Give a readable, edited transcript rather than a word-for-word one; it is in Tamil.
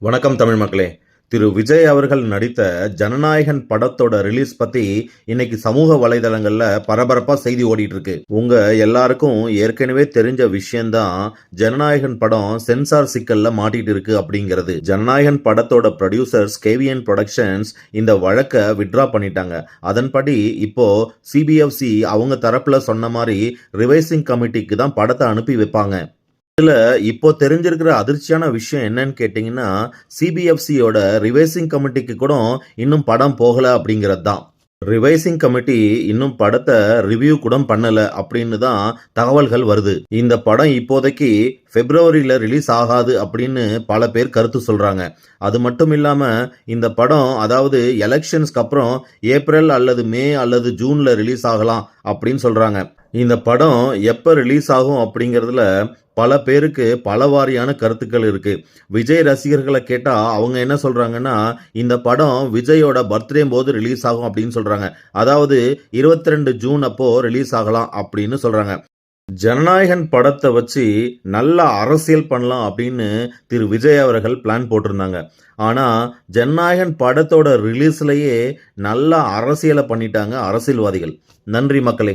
வணக்கம் தமிழ் மக்களே. திரு விஜய் அவர்கள் நடித்த ஜனநாயகன் படத்தோட ரிலீஸ் பத்தி இன்னைக்கு சமூக வலைதளங்கள்ல பரபரப்பா செய்தி ஓடிட்டு இருக்கு. உங்க எல்லாருக்கும் ஏற்கனவே தெரிஞ்ச விஷயம்தான் ஜனநாயகன் படம் சென்சார் சிக்கல்ல மாட்டிட்டு இருக்கு அப்படிங்கிறது. ஜனநாயகன் படத்தோட ப்ரொடியூசர்ஸ் கேவிஎன் புரொடக்ஷன்ஸ் இந்த வழக்கை வித்ட்ரா பண்ணிட்டாங்க. அதன்படி இப்போ சிபிஎஃப்சி அவங்க தரப்புல சொன்ன மாதிரி ரிவைசிங் கமிட்டிக்கு தான் படத்தை அனுப்பி வைப்பாங்க. இதுல இப்போ தெரிஞ்சிருக்கிற அதிர்ச்சியான விஷயம் என்னன்னு கேட்டீங்கன்னா, சிபிஎஃப்சியோட ரிவைசிங் கமிட்டிக்கு கூட இன்னும் படம் போகல அப்படிங்கிறது தான். ரிவைசிங் கமிட்டி இன்னும் படத்தை ரிவ்யூ கூட பண்ணல அப்படின்னு தான் தகவல்கள் வருது. இந்த படம் இப்போதைக்கு பிப்ரவரியில ரிலீஸ் ஆகாது அப்படின்னு பல பேர் கருத்து சொல்றாங்க. அது மட்டும் இல்லாம இந்த படம் அதாவது எலெக்ஷன்ஸ்க்கு அப்புறம் ஏப்ரல் அல்லது மே அல்லது ஜூன்ல ரிலீஸ் ஆகலாம் அப்படின்னு சொல்றாங்க. இந்த படம் எப்ப ரிலீஸ் ஆகும் அப்படிங்கிறதுல பல பேருக்கு பல வாரியான கருத்துக்கள் இருக்கு. விஜய் ரசிகர்களை கேட்டா அவங்க என்ன சொல்றாங்கன்னா, இந்த படம் விஜயோட பர்த்டே போது ரிலீஸ் ஆகும் அப்படின்னு சொல்றாங்க. அதாவது 22 ஜூன் அப்போ ரிலீஸ் ஆகலாம் அப்படின்னு சொல்றாங்க. ஜனநாயகன் படத்தை வச்சு நல்ல அரசியல் பண்ணலாம் அப்படின்னு திரு விஜய் அவர்கள் பிளான் போட்டிருந்தாங்க. ஆனா ஜனநாயகன் படத்தோட ரிலீஸ்லயே நல்ல அரசியலை பண்ணிட்டாங்க அரசியல்வாதிகள். நன்றி மக்களே.